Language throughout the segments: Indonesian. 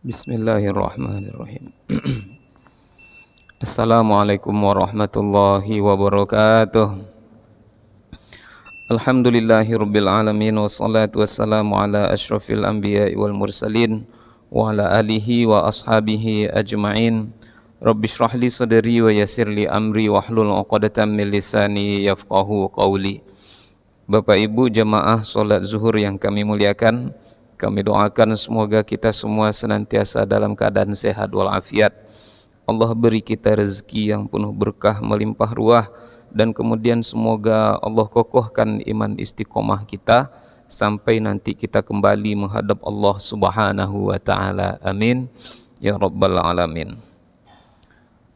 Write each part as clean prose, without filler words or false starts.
Bismillahirrahmanirrahim. Assalamualaikum warahmatullahi wabarakatuh. Alhamdulillahirabbil alamin wassalatu wassalamu ala asyrafil anbiya'i wal mursalin wa ala alihi wa ashabihi ajma'in. Rabbi shrah li sadri wa yassir li amri wahlul 'uqdatam min lisani yafqahu qawli. Bapak Ibu jamaah salat zuhur yang kami muliakan, kami doakan semoga kita semua senantiasa dalam keadaan sehat walafiat. Allah beri kita rezeki yang penuh berkah melimpah ruah, dan kemudian semoga Allah kokohkan iman istiqomah kita sampai nanti kita kembali menghadap Allah Subhanahu wa taala. Amin ya rabbal alamin.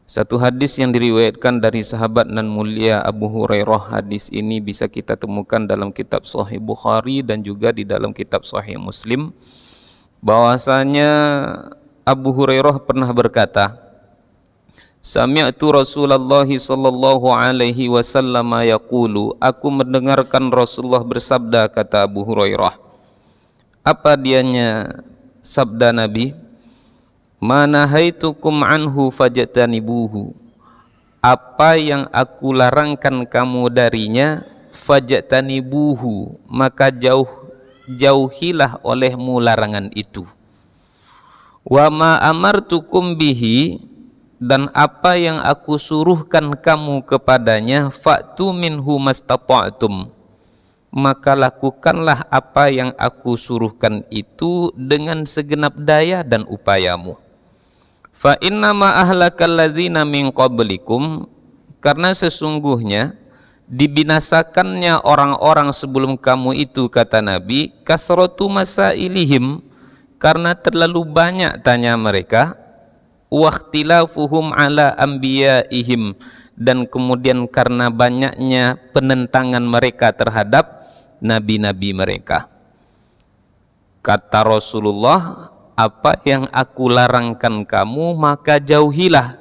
Satu hadis yang diriwayatkan dari sahabat nan mulia Abu Hurairah. Hadis ini bisa kita temukan dalam kitab Sahih Bukhari dan juga di dalam kitab Sahih Muslim, bahwasanya Abu Hurairah pernah berkata, Sami'tu Rasulullah sallallahu alaihi wasallam yaqulu, aku mendengarkan Rasulullah bersabda, kata Abu Hurairah. Apa dianya sabda Nabi? Mana haitukum anhu fajtanibuhu, apa yang aku larangkan kamu darinya, fajtanibuhu, maka jauhilah olehmu larangan itu. Wa ma amartukum bihi, dan apa yang aku suruhkan kamu kepadanya, fa'tu minhu mastata'tum, maka lakukanlah apa yang aku suruhkan itu dengan segenap daya dan upayamu. Fa innama ahlakal ladzina min qablikum, karena sesungguhnya dibinasakannya orang-orang sebelum kamu itu, kata Nabi, kasratu masailihim, karena terlalu banyak tanya mereka, waqtilafuhum ala anbiyaihim, dan kemudian karena banyaknya penentangan mereka terhadap nabi-nabi mereka. Kata Rasulullah, apa yang aku larangkan kamu maka jauhilah,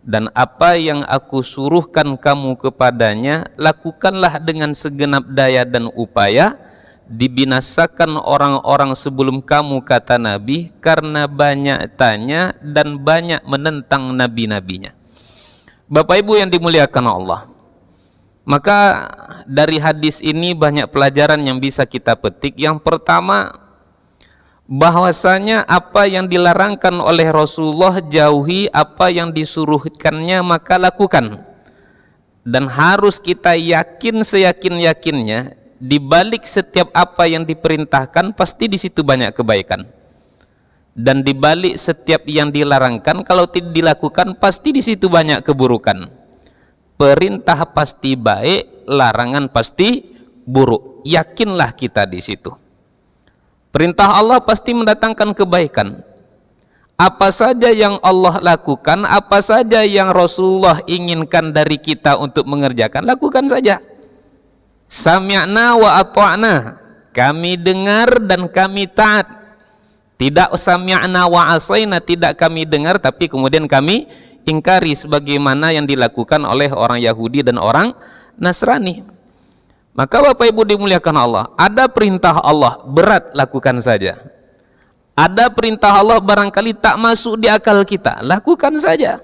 dan apa yang aku suruhkan kamu kepadanya lakukanlah dengan segenap daya dan upaya. Dibinasakan orang-orang sebelum kamu, kata Nabi, karena banyak tanya dan banyak menentang nabi-nabinya. Bapak Ibu yang dimuliakan Allah, maka dari hadis ini banyak pelajaran yang bisa kita petik. Yang pertama, bahwasanya apa yang dilarangkan oleh Rasulullah jauhi, apa yang disuruhkannya maka lakukan. Dan harus kita yakin seyakin-yakinnya, di balik setiap apa yang diperintahkan pasti di situ banyak kebaikan. Dan di balik setiap yang dilarangkan, kalau tidak dilakukan pasti di situ banyak keburukan. Perintah pasti baik, larangan pasti buruk. Yakinlah kita di situ. Perintah Allah pasti mendatangkan kebaikan. Apa saja yang Allah lakukan, apa saja yang Rasulullah inginkan dari kita untuk mengerjakan, lakukan saja. Sami'na wa ata'na, kami dengar dan kami taat. Tidak sami'na wa asaina, tidak kami dengar tapi kemudian kami ingkari, sebagaimana yang dilakukan oleh orang Yahudi dan orang Nasrani. Maka Bapak Ibu dimuliakan Allah, ada perintah Allah berat, lakukan saja. Ada perintah Allah barangkali tak masuk di akal kita, lakukan saja.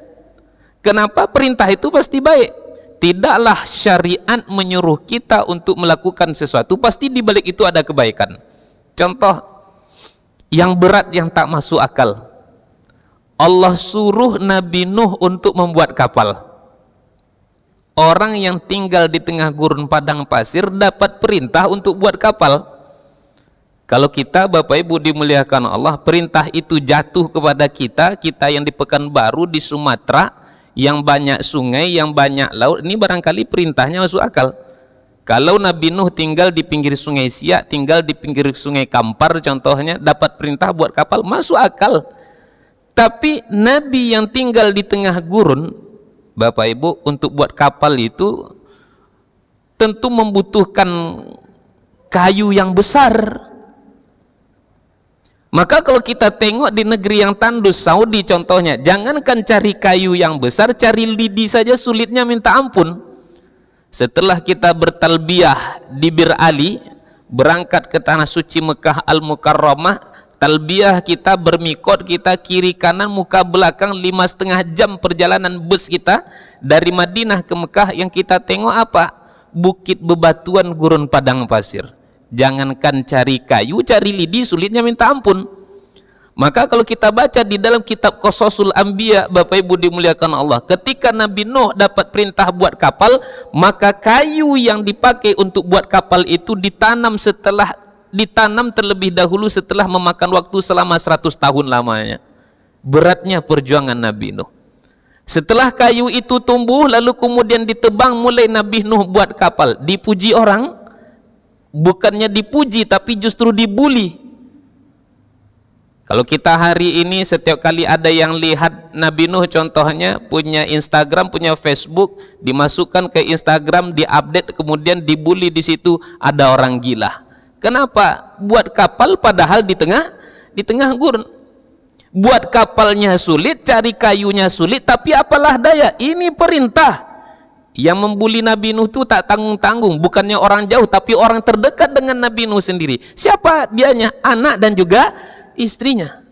Kenapa? Perintah itu pasti baik. Tidaklah syariat menyuruh kita untuk melakukan sesuatu pasti di balik itu ada kebaikan. Contoh yang berat yang tak masuk akal, Allah suruh Nabi Nuh untuk membuat kapal. Orang yang tinggal di tengah gurun padang pasir dapat perintah untuk buat kapal. Kalau kita, Bapak Ibu dimuliakan Allah, perintah itu jatuh kepada kita, kita yang di Pekanbaru, di Sumatera, yang banyak sungai, yang banyak laut, ini barangkali perintahnya masuk akal. Kalau Nabi Nuh tinggal di pinggir sungai Siak, tinggal di pinggir sungai Kampar contohnya, dapat perintah buat kapal, masuk akal. Tapi Nabi yang tinggal di tengah gurun, Bapak Ibu, untuk buat kapal itu tentu membutuhkan kayu yang besar. Maka kalau kita tengok di negeri yang tandus, Saudi contohnya, jangankan cari kayu yang besar, cari lidi saja sulitnya minta ampun. Setelah kita bertalbiyah di Bir Ali, berangkat ke tanah suci Mekah Al-Mukarramah, talbiyah kita, bermikot kita, kiri kanan muka belakang, 5,5 jam perjalanan bus kita dari Madinah ke Mekah. Yang kita tengok apa? Bukit bebatuan, gurun padang pasir. Jangankan cari kayu, cari lidi sulitnya minta ampun. Maka kalau kita baca di dalam kitab Qasasul Anbiya, Bapak Ibu dimuliakan Allah, ketika Nabi Nuh dapat perintah buat kapal, maka kayu yang dipakai untuk buat kapal itu ditanam terlebih dahulu setelah memakan waktu selama 100 tahun lamanya. Beratnya perjuangan Nabi Nuh. Setelah kayu itu tumbuh lalu kemudian ditebang, mulai Nabi Nuh buat kapal. Dipuji orang, bukannya dipuji tapi justru dibuli. Kalau kita hari ini setiap kali ada yang lihat Nabi Nuh contohnya punya Instagram, punya Facebook, dimasukkan ke Instagram, diupdate, kemudian dibully di situ, ada orang gila. Kenapa? Buat kapal padahal di tengah gurun. Buat kapalnya sulit, cari kayunya sulit, tapi apalah daya, ini perintah. Yang membuli Nabi Nuh itu tak tanggung-tanggung, bukannya orang jauh tapi orang terdekat dengan Nabi Nuh sendiri. Siapa dianya? Anak dan juga istrinya.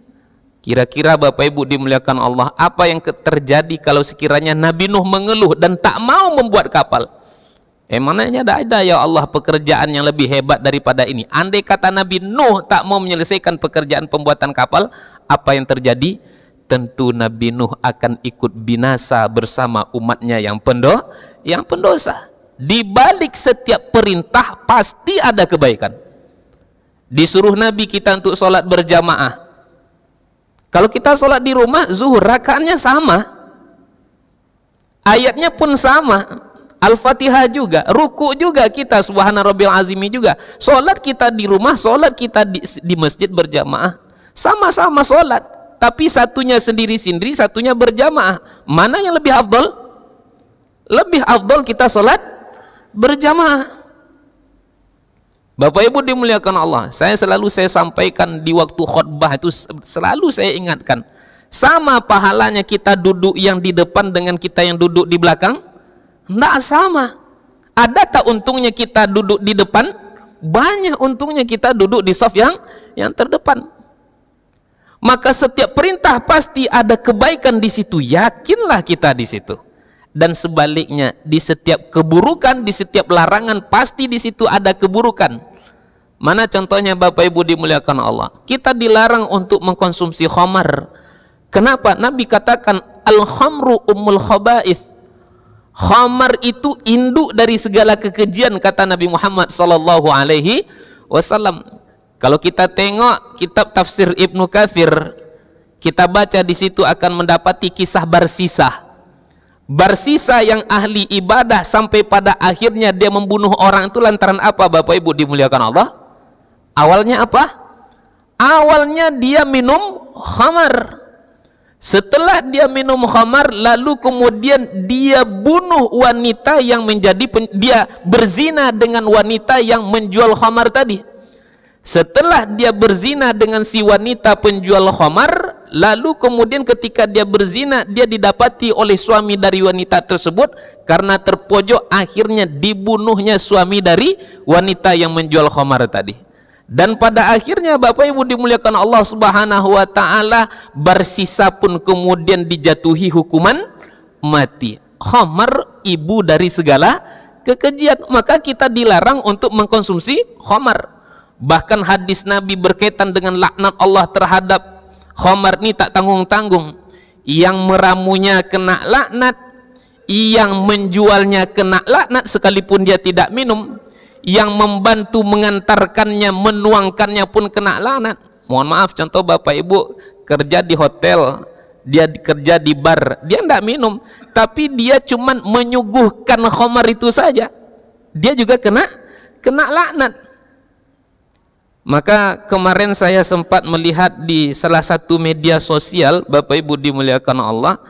Kira-kira Bapak Ibu dimuliakan Allah, apa yang terjadi kalau sekiranya Nabi Nuh mengeluh dan tak mau membuat kapal? Mananya ada ya Allah pekerjaan yang lebih hebat daripada ini. Andai kata Nabi Nuh tak mau menyelesaikan pekerjaan pembuatan kapal, apa yang terjadi? Tentu Nabi Nuh akan ikut binasa bersama umatnya yang pendosa. Di balik setiap perintah pasti ada kebaikan. Disuruh Nabi kita untuk sholat berjamaah. Kalau kita sholat di rumah, zuhur rakaatnya sama, ayatnya pun sama, Al-Fatihah juga, ruku juga kita, Subhana Rabbil Azimi juga. Sholat kita di rumah, sholat kita di masjid berjamaah, sama-sama sholat, tapi satunya sendiri-sendiri, satunya berjamaah. Mana yang lebih afdol? Lebih afdol kita sholat berjamaah. Bapak Ibu dimuliakan Allah, saya sampaikan di waktu khutbah itu, selalu saya ingatkan, sama pahalanya kita duduk yang di depan dengan kita yang duduk di belakang? Tidak sama. Ada tak untungnya kita duduk di depan? Banyak untungnya kita duduk di saf yang terdepan. Maka setiap perintah pasti ada kebaikan di situ, yakinlah kita di situ. Dan sebaliknya, di setiap keburukan, di setiap larangan pasti di situ ada keburukan. Mana contohnya Bapak Ibu dimuliakan Allah? Kita dilarang untuk mengkonsumsi khamar. Kenapa? Nabi katakan al-khamru ummul khaba'ith. Khamar itu induk dari segala kekejian, kata Nabi Muhammad sallallahu alaihi wasallam. Kalau kita tengok kitab tafsir Ibnu Katsir, kita baca di situ akan mendapati kisah Barsisah. Barsisah yang ahli ibadah sampai pada akhirnya dia membunuh orang itu lantaran apa Bapak Ibu dimuliakan Allah? Awalnya apa? Awalnya dia minum khamar. Setelah dia minum khamar, lalu kemudian dia bunuh wanita yang dia berzina dengan wanita yang menjual khamar tadi. Setelah dia berzina dengan si wanita penjual khamar, lalu kemudian ketika dia berzina, dia didapati oleh suami dari wanita tersebut. Karena terpojok, akhirnya dibunuhnya suami dari wanita yang menjual khamar tadi. Dan pada akhirnya Bapak Ibu dimuliakan Allah Subhanahu wa taala, Barsisah pun kemudian dijatuhi hukuman mati. Khamar ibu dari segala kekejian, maka kita dilarang untuk mengkonsumsi khamar. Bahkan hadis Nabi berkaitan dengan laknat Allah terhadap khamar ini tak tanggung-tanggung. Yang meramunya kena laknat, yang menjualnya kena laknat sekalipun dia tidak minum, yang membantu mengantarkannya, menuangkannya pun kena laknat. Mohon maaf, contoh Bapak Ibu kerja di hotel, dia kerja di bar, dia tidak minum, tapi dia cuman menyuguhkan khamar itu saja, dia juga kena laknat. Maka kemarin saya sempat melihat di salah satu media sosial, Bapak Ibu dimuliakan Allah,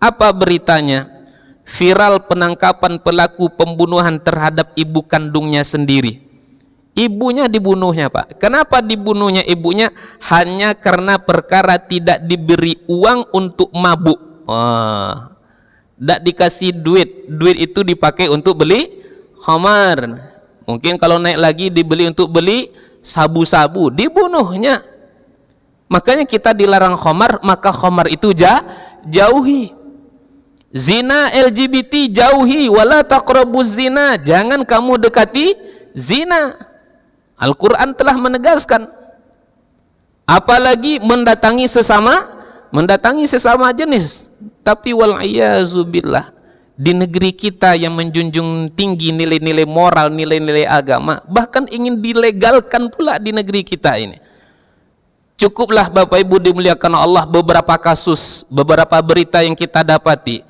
apa beritanya? Viral penangkapan pelaku pembunuhan terhadap ibu kandungnya sendiri. Ibunya dibunuhnya, Pak. Kenapa dibunuhnya ibunya? Hanya karena perkara tidak diberi uang untuk mabuk. Tidak dikasih duit. Duit itu dipakai untuk beli khamar. Mungkin kalau naik lagi dibeli untuk beli sabu-sabu, dibunuhnya. Makanya kita dilarang khamar, maka khamar itu jauhi. Zina, LGBT jauhi. Wala taqrabuz zina, jangan kamu dekati zina. Al-Quran telah menegaskan. Apalagi mendatangi sesama jenis. Tapi wal'iyazubillah, di negeri kita yang menjunjung tinggi nilai-nilai moral, nilai-nilai agama, bahkan ingin dilegalkan pula di negeri kita ini. Cukuplah Bapak Ibu dimuliakan Allah beberapa kasus, beberapa berita yang kita dapati.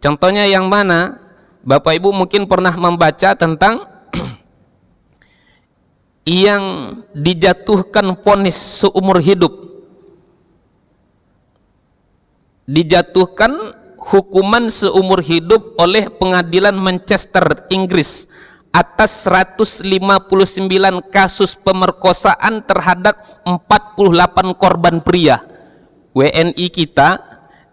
Contohnya yang mana? Bapak Ibu mungkin pernah membaca tentang yang dijatuhkan vonis seumur hidup, dijatuhkan hukuman seumur hidup oleh pengadilan Manchester, Inggris, atas 159 kasus pemerkosaan terhadap 48 korban pria WNI kita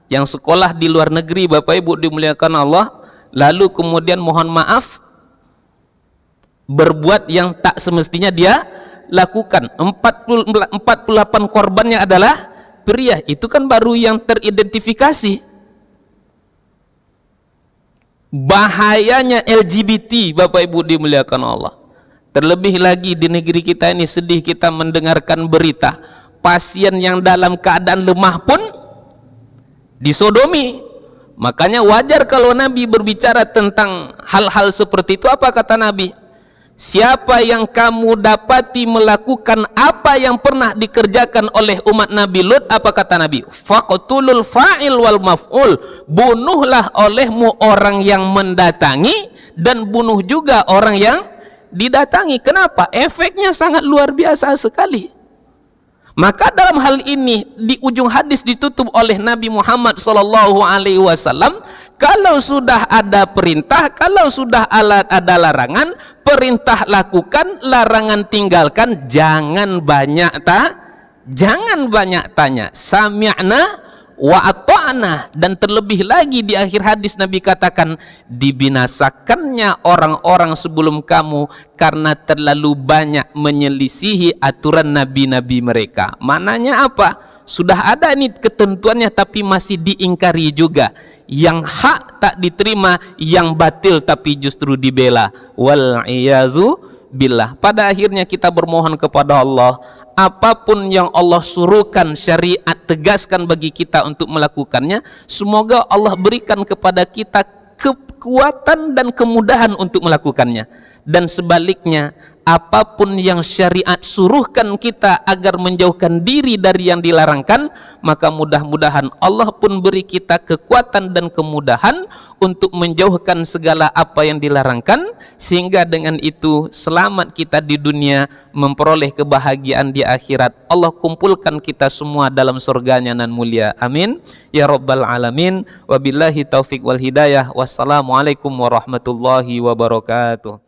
yang sekolah di luar negeri, Bapak Ibu dimuliakan Allah, lalu kemudian mohon maaf berbuat yang tak semestinya dia lakukan. 48 korbannya adalah pria. Itu kan baru yang teridentifikasi. Bahayanya LGBT, Bapak Ibu dimuliakan Allah. Terlebih lagi di negeri kita ini, sedih kita mendengarkan berita pasien yang dalam keadaan lemah pun disodomi. Makanya wajar kalau Nabi berbicara tentang hal-hal seperti itu. Apa kata Nabi? Siapa yang kamu dapati melakukan apa yang pernah dikerjakan oleh umat Nabi Lut, apa kata Nabi? Faqtulul fa'il wal maf'ul. Bunuhlah olehmu orang yang mendatangi dan bunuh juga orang yang didatangi. Kenapa? Efeknya sangat luar biasa sekali. Maka dalam hal ini di ujung hadis ditutup oleh Nabi Muhammad SAW, kalau sudah ada perintah, kalau sudah ada larangan, perintah lakukan, larangan tinggalkan, jangan banyak tanya. Sami'na wa ata'na. Dan terlebih lagi di akhir hadis Nabi katakan, dibinasakannya orang-orang sebelum kamu karena terlalu banyak menyelisihi aturan nabi-nabi mereka. Maknanya apa? Sudah ada ini ketentuannya tapi masih diingkari juga. Yang hak tak diterima, yang batil tapi justru dibela. Wal-iyazu billah. Pada akhirnya kita bermohon kepada Allah, apapun yang Allah suruhkan, syariat tegaskan bagi kita untuk melakukannya, semoga Allah berikan kepada kita kekuatan dan kemudahan untuk melakukannya. Dan sebaliknya, apapun yang syariat suruhkan kita agar menjauhkan diri dari yang dilarangkan, maka mudah-mudahan Allah pun beri kita kekuatan dan kemudahan untuk menjauhkan segala apa yang dilarangkan, sehingga dengan itu selamat kita di dunia, memperoleh kebahagiaan di akhirat. Allah kumpulkan kita semua dalam surganya nan mulia, amin ya rabbal alamin. Wabillahi taufik wal hidayah. Wassalamualaikum warahmatullahi wabarakatuh.